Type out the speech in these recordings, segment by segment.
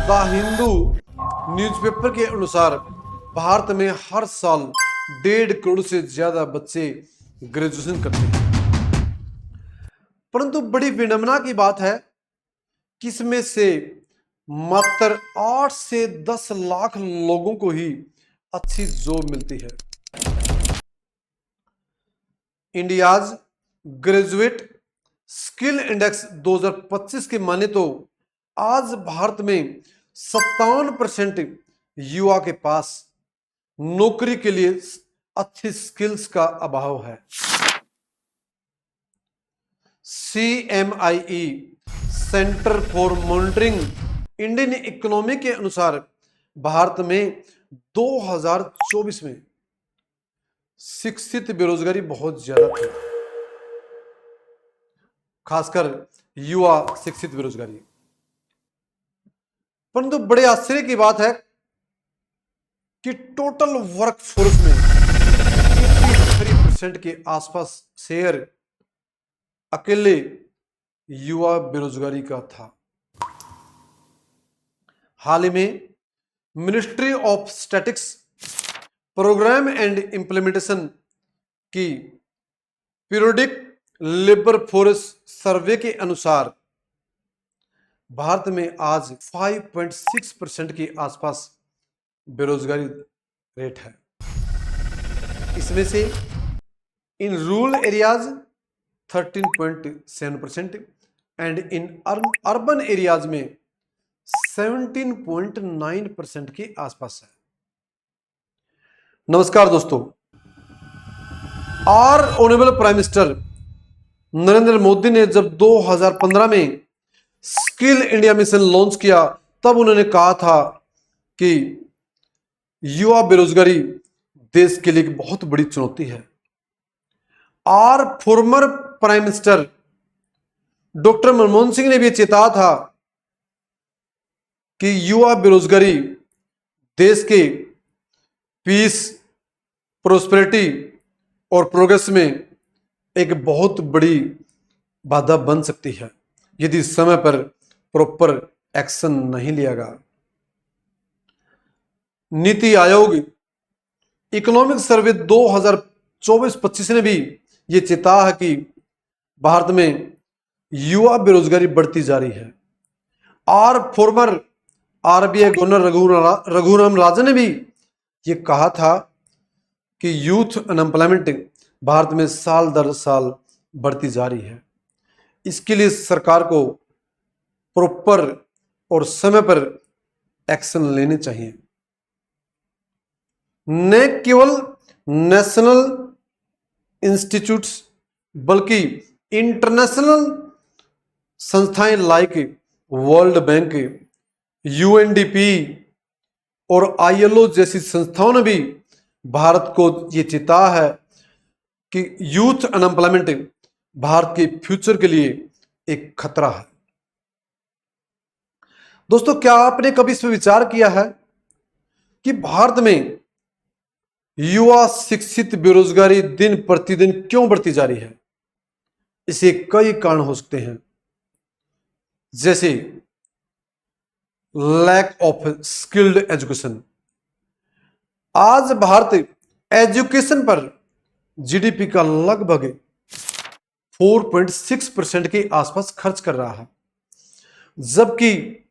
The Hindu newspaper के अनुसार भारत में हर साल 1.5 करोड़ से ज्यादा बच्चे ग्रेजुएशन करते हैं। परंतु बड़ी विडंबना की बात है कि इसमें से मात्र 8 से 10 लाख लोगों को ही अच्छी जॉब मिलती है। इंडियाज ग्रेजुएट स्किल इंडेक्स 2025 के माने तो आज भारत में 57% युवा के पास नौकरी के लिए अच्छी स्किल्स का अभाव है। CMIE centre for monitoring Indian economy के अनुसार भारत में 2024 में शिक्षित बेरोजगारी बहुत ज्यादा थी, खासकर युवा शिक्षित बेरोजगारी। परंतु बड़े आश्चर्य की बात है कि टोटल वर्क फोर्स में 83% के आसपास शेयर अकेले युवा बेरोजगारी का था। हाल ही में ministry of statistics programme and implementation की पीरियोडिक लेबर फोर्स सर्वे के अनुसार भारत में आज 5.6% के आसपास बेरोजगारी रेट है। इसमें से in rural areas 13.7% and in urban areas में 17.9% के आसपास है। नमस्कार दोस्तों, our honourable prime minister Narendra Modi ने जब 2015 में स्किल इंडिया मिशन लॉन्च किया तब उन्होंने कहा था कि युवा बेरोजगारी देश के लिए एक बहुत बड़ी चुनौती है। Our former prime minister doctor Manmohan Singh ने भी चेताया था कि युवा बेरोजगारी देश के पीस, प्रोस्पेरिटी और प्रोग्रेस में एक बहुत बड़ी बाधा बन सकती है यदि समय पर प्रॉपर एक्शन नहीं लिया गया। नीति आयोग इकोनॉमिक सर्वे 2024-25 ने भी ये चेताया है कि भारत में युवा बेरोजगारी बढ़ती जा रही है। और farmer RBI governor Raghuram Rajan ने भी ये कहा था कि यूथ अनएम्प्लॉयमेंट भारत में साल दर साल बढ़ती जा रही है। इसके लिए सरकार को प्रॉपर और समय पर एक्शन लेने चाहिए। न केवल नेशनल इंस्टीट्यूट्स बल्कि इंटरनेशनल संस्थाएं लाइक वर्ल्ड बैंक, UNDP और ILO जैसी संस्थाओं ने भी भारत को ये चेताया है कि यूथ अनएम्प्लॉयमेंट भारत के फ्यूचर के लिए एक खतरा है। दोस्तों, क्या आपने कभी इस पर विचार किया है कि भारत में युवा शिक्षित बेरोजगारी दिन प्रतिदिन क्यों बढ़ती जा रही है? इसे कई कारण हो सकते हैं, जैसे लैक ऑफ स्किल्ड एजुकेशन। आज भारत एजुकेशन पर GDP का लगभग 4.6% के आसपास खर्च कर रहा है, जबकि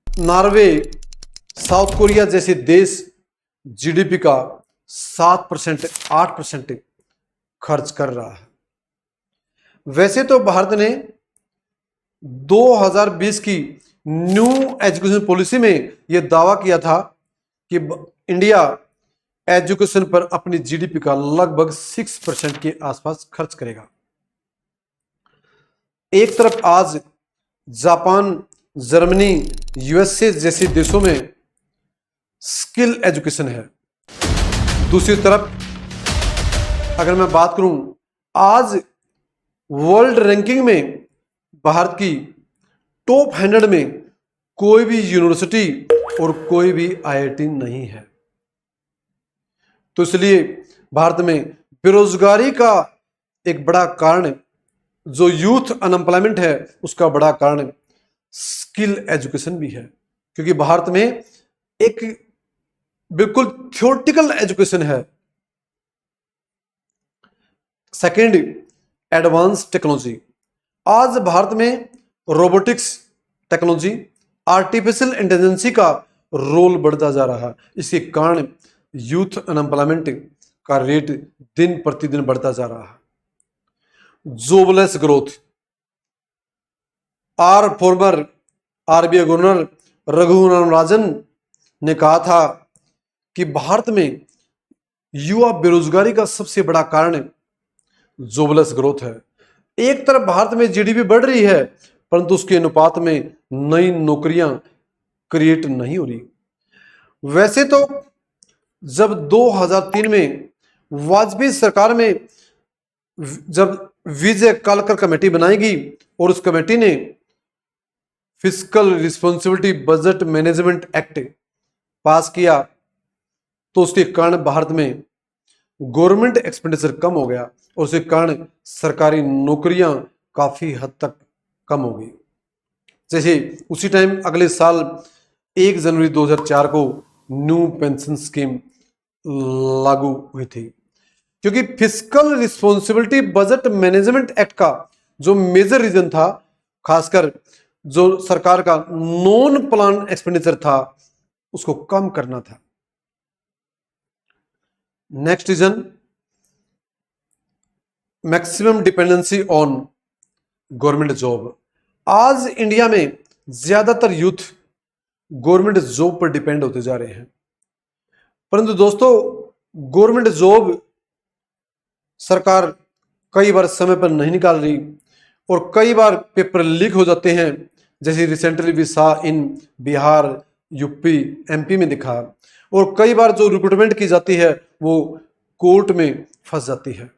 नॉर्वे, साउथ कोरिया जैसे देश GDP का 7%, 8% खर्च कर रहा है। वैसे तो भारत ने 2020 की न्यू एजुकेशन पॉलिसी में यह दावा किया था कि इंडिया एजुकेशन पर अपनी GDP का लगभग 6% के आसपास खर्च करेगा। एक तरफ आज जापान, जर्मनी, USA जैसे देशों में स्किल एजुकेशन है, दूसरी तरफ अगर मैं बात करूं, आज वर्ल्ड रैंकिंग में भारत की टॉप 100 में कोई भी यूनिवर्सिटी और कोई भी IIT नहीं है। तो इसलिए भारत में बेरोजगारी का एक बड़ा कारण, जो यूथ अनएम्प्लॉयमेंट है, उसका बड़ा कारण स्किल एजुकेशन भी है, क्योंकि भारत में एक बिल्कुल थ्योरेटिकल एजुकेशन है। Second, advance technology. आज भारत में रोबोटिक्स टेक्नोलॉजी, आर्टिफिशियल इंटेलिजेंस का रोल बढ़ता जा रहा है। इसके कारण यूथ अनएम्प्लॉयमेंट का रेट दिन प्रतिदिन बढ़ता जा रहा है। Jobless growth. Former RBI governor Raghuram Rajan ने कहा था कि भारत में युवा बेरोजगारी का सबसे बड़ा कारण जॉबलेस ग्रोथ है। एक तरफ भारत में जीडीपी बढ़ रही है, परंतु उसके अनुपात में नई नौकरियां क्रिएट नहीं हो रही। वैसे तो जब 2003 में वाजपेयी सरकार में जब विजय कालकर कमेटी बनाई गई और उस कमेटी ने fiscal responsibility budget management act पास किया, तो उसके कारण भारत में गवर्नमेंट एक्सपेंडिचर कम हो गया और उसके कारण सरकारी नौकरियां काफी हद तक कम हो गई। जैसे उसी टाइम अगले साल 1 जनवरी 2004 को न्यू पेंशन स्कीम लागू हुई थी, क्योंकि fiscal responsibility budget management act का जो मेजर रीजन था, खासकर जो सरकार का नॉन प्लान एक्सपेंडिचर था, उसको कम करना था। Next reason, maximum dependency on government job. आज इंडिया में ज्यादातर यूथ गवर्नमेंट जॉब पर डिपेंड होते जा रहे हैं, परंतु दोस्तों गवर्नमेंट जॉब सरकार कई बार समय पर नहीं निकाल रही और कई बार पेपर लीक हो जाते हैं, जैसे रिसेंटली भी सा इन बिहार, यूपी, एमपी में दिखा। और कई बार जो रिक्रूटमेंट की जाती है वो कोर्ट में फंस जाती है।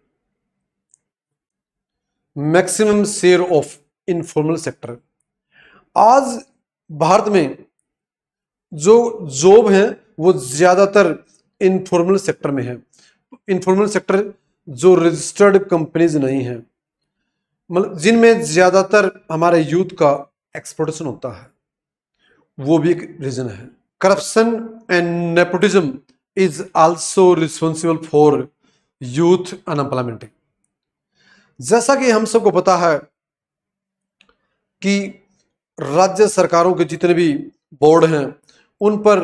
Maximum share of informal sector. आज भारत में जो जॉब है वो ज्यादातर इनफॉर्मल सेक्टर में है। इनफॉर्मल सेक्टर जो रजिस्टर्ड कंपनीज नहीं है, मतलब जिनमें ज्यादातर हमारे यूथ का एक्सप्लोटेशन होता है, वो भी एक रीजन है। Corruption and nepotism is also responsible for youth unemployment. जैसा कि हम सबको पता है कि राज्य सरकारों के जितने भी बोर्ड हैं उन पर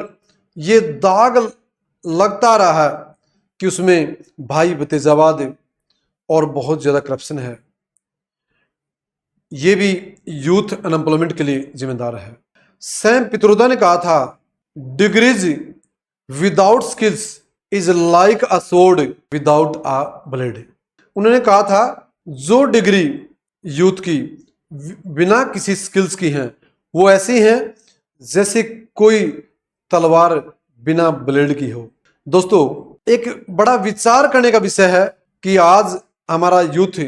ये दाग लगता रहा है कि उसमें भाई भतीजावाद और बहुत ज्यादा करप्शन है। ये भी यूथ अनएम्प्लॉयमेंट के लिए जिम्मेदार है। सैम पित्रोदा ने कहा था, degrees without skills is like a sword without a blade. उन्होंने कहा था जो डिग्री यूथ की बिना किसी स्किल्स की हैं वो ऐसी हैं जैसे कोई तलवार बिना ब्लेड की हो। दोस्तों एक बड़ा विचार करने का विषय है कि आज हमारा यूथ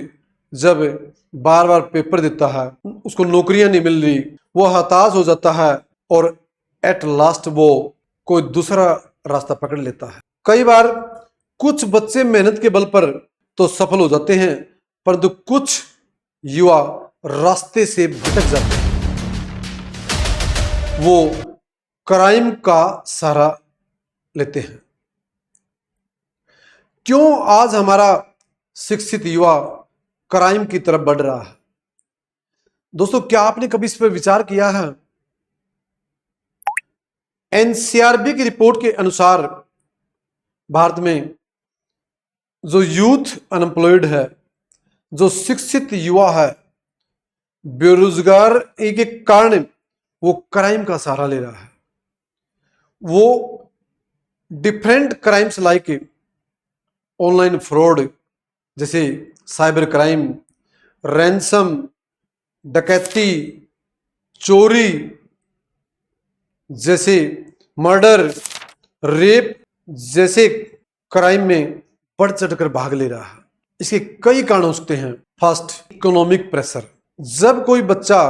जब बार बार पेपर देता है, उसको नौकरियां नहीं मिल रही, वो हताश हो जाता है और एट लास्ट वो कोई दूसरा रास्ता पकड़ लेता है। कई बार कुछ बच्चे मेहनत के बल पर तो सफल हो जाते हैं, परंतु कुछ युवा रास्ते से भटक जाते हैं। वो क्राइम का सहारा लेते हैं। क्यों आज हमारा शिक्षित युवा क्राइम की तरफ बढ़ रहा है? दोस्तों क्या आपने कभी इस पर विचार किया है? एनसीआरबी की रिपोर्ट के अनुसार भारत में जो यूथ अनएम्प्लॉयड है, जो शिक्षित युवा है, बेरोजगार के कारण वो क्राइम का सहारा ले रहा है। वो different crimes like online fraud, जैसे साइबर क्राइम, रैंसम, डकैती, चोरी, जैसे मर्डर, रेप जैसे क्राइम में बढ़ चढ़कर भाग ले रहा है। इसके कई कारण हो सकते हैं। First, economic pressure. जब कोई बच्चा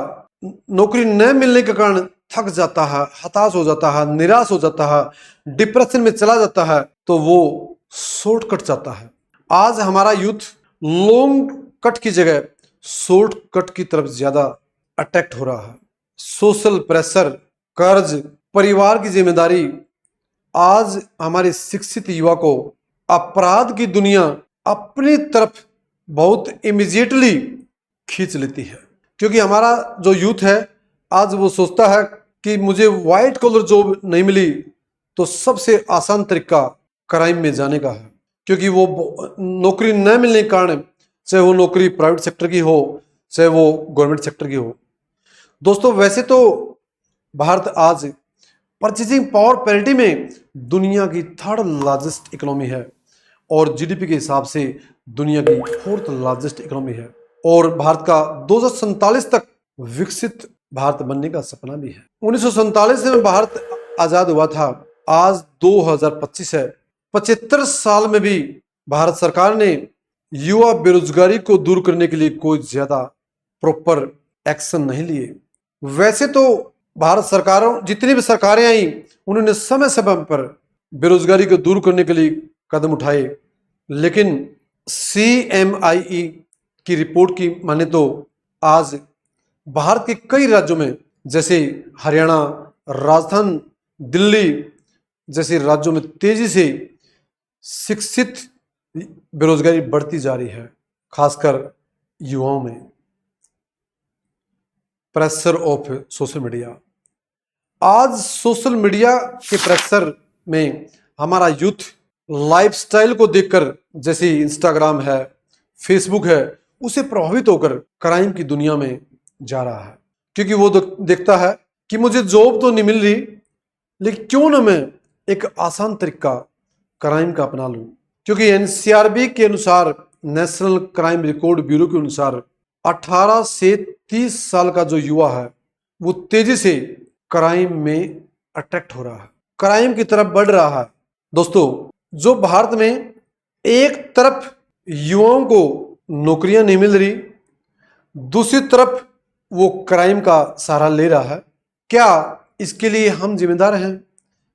नौकरी न मिलने के कारण थक जाता है, हताश हो जाता है, निराश हो जाता है, डिप्रेशन में चला जाता है, तो वो शॉर्टकट चाहता है। आज हमारा यूथ लॉन्ग कट की जगह शॉर्टकट की तरफ ज्यादा अट्रैक्ट हो रहा है। सोशल प्रेशर, कर्ज, परिवार की जिम्मेदारी आज हमारे शिक्षित युवा को अपराध की दुनिया अपनी तरफ बहुत इमीडिएटली खींच लेती है। क्योंकि हमारा जो यूथ है आज वो सोचता है कि मुझे व्हाइट कॉलर जॉब नहीं मिली तो सबसे आसान तरीका क्राइम में जाने का है। क्योंकि वो नौकरी न मिलने के कारण, चाहे वो नौकरी प्राइवेट सेक्टर की हो चाहे वो गवर्नमेंट सेक्टर की हो। दोस्तों, वैसे तो भारत आज परचेजिंग पावर पैरिटी में दुनिया की थर्ड लार्जेस्ट इकोनॉमी है और जीडीपी के हिसाब से दुनिया की फोर्थ लार्जेस्ट इकोनॉमी है और भारत का 2047 तक विकसित भारत बनने का सपना भी है। 1947 में भारत आजाद हुआ था, आज 2025 है। 75 साल में भी भारत सरकार ने युवा बेरोजगारी को दूर करने के लिए कोई ज्यादा प्रॉपर एक्शन नहीं लिए। वैसे तो भारत सरकारों जितनी भी सरकारें आई उन्होंने समय समय पर बेरोजगारी को दूर करने के लिए कदम उठाए, लेकिन CMIE की रिपोर्ट की माने तो आज भारत के कई राज्यों में जैसे हरियाणा, राजस्थान, दिल्ली जैसे राज्यों में तेजी से शिक्षित बेरोजगारी बढ़ती जा रही है, खासकर युवाओं में। प्रेशर ऑफ सोशल मीडिया, आज सोशल मीडिया के प्रेशर में हमारा यूथ लाइफस्टाइल को देखकर, जैसे इंस्टाग्राम है, फेसबुक है, उसे प्रभावित होकर क्राइम की दुनिया में जा रहा है। क्योंकि वो देखता है कि मुझे जॉब तो नहीं मिल रही, लेकिन क्यों ना मैं एक आसान तरीका क्राइम का अपना लूं। क्योंकि NCRB के अनुसार, नेशनल क्राइम रिकॉर्ड ब्यूरो के अनुसार 18 से 30 साल का जो युवा है वो तेजी से क्राइम में अट्रैक्ट हो रहा है, क्राइम की तरफ बढ़ रहा है। दोस्तों, जो भारत में एक तरफ युवाओं को नौकरियां नहीं मिल रही, दूसरी तरफ वो क्राइम का सहारा ले रहा है, क्या इसके लिए हम जिम्मेदार हैं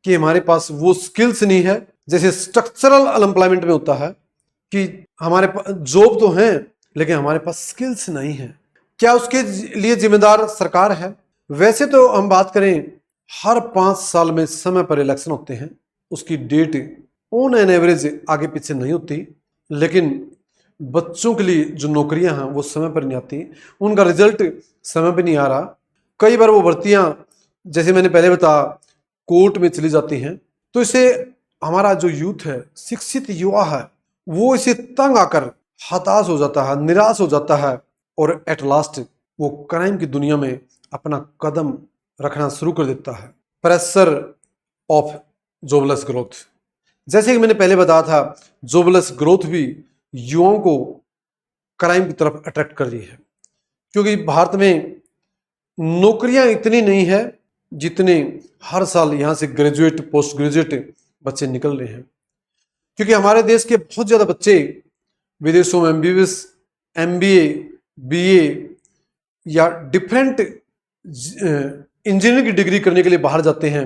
कि हमारे पास वो स्किल्स नहीं है? जैसे स्ट्रक्चरल अनएम्प्लॉयमेंट में होता है कि हमारे पास जॉब तो है लेकिन हमारे पास स्किल्स नहीं है, क्या उसके लिए जिम्मेदार सरकार है? वैसे तो हम बात करें, हर 5 साल में समय पर इलेक्शन होते हैं, उसकी डेट ऑन एन एवरेज आगे पीछे नहीं होती, लेकिन बच्चों के लिए जो नौकरियां हैं वो समय पर नहीं आती, उनका रिजल्ट समय पर नहीं आ रहा। कई बार वो भर्तियां, जैसे मैंने पहले बताया, कोर्ट में चली जाती हैं। तो इसे हमारा जो यूथ है, शिक्षित युवा है, वो इसे तंग आकर हताश हो जाता है, निराश हो जाता है और एट लास्ट वो क्राइम की दुनिया में अपना कदम रखना शुरू कर देता है। प्रेशर ऑफ जॉबलेस ग्रोथ, जैसे कि मैंने पहले बताया था, जॉबलेस ग्रोथ भी युवाओं को क्राइम की तरफ अट्रैक्ट कर रही है। क्योंकि भारत में नौकरियां इतनी नहीं है जितने हर साल यहाँ से ग्रेजुएट, पोस्ट ग्रेजुएट बच्चे निकल रहे हैं। क्योंकि हमारे देश के बहुत ज्यादा बच्चे विदेशों में MBBS, MBA, BA या डिफरेंट इंजीनियरिंग की डिग्री करने के लिए बाहर जाते हैं।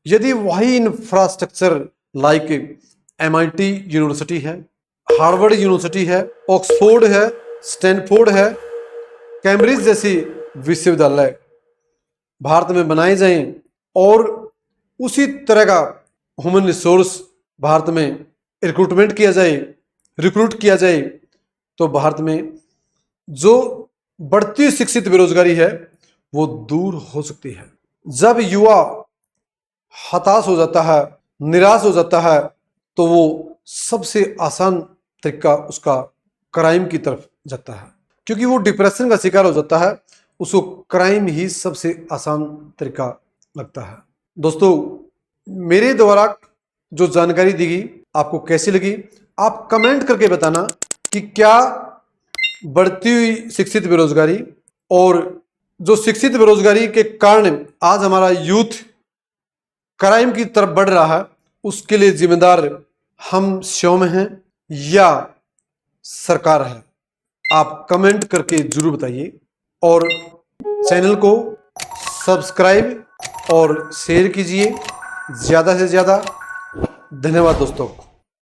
यदि वही इंफ्रास्ट्रक्चर लाइक MIT यूनिवर्सिटी है, हार्वर्ड यूनिवर्सिटी है, ऑक्सफोर्ड है, स्टैनफोर्ड है, कैम्ब्रिज जैसी विश्वविद्यालय भारत में बनाए जाएं और उसी तरह का ह्यूमन रिसोर्स भारत में रिक्रूट किया जाए, तो भारत में जो बढ़ती शिक्षित बेरोजगारी है वो दूर हो सकती है। जब युवा हताश हो जाता है, निराश हो जाता है, तो वो सबसे आसान तरीका उसका क्राइम की तरफ जाता है। क्योंकि वो डिप्रेशन का शिकार हो जाता है, उसको क्राइम ही सबसे आसान तरीका लगता है। दोस्तों, मेरे द्वारा जो जानकारी दी गई आपको कैसी लगी, आप कमेंट करके बताना कि क्या बढ़ती हुई शिक्षित बेरोजगारी और जो शिक्षित बेरोजगारी के कारण आज हमारा यूथ क्राइम की तरफ बढ़ रहा है, उसके लिए जिम्मेदार हम स्वयं हैं या सरकार है? आप कमेंट करके जरूर बताइए और चैनल को सब्सक्राइब और शेयर कीजिए ज़्यादा से ज़्यादा। धन्यवाद दोस्तों।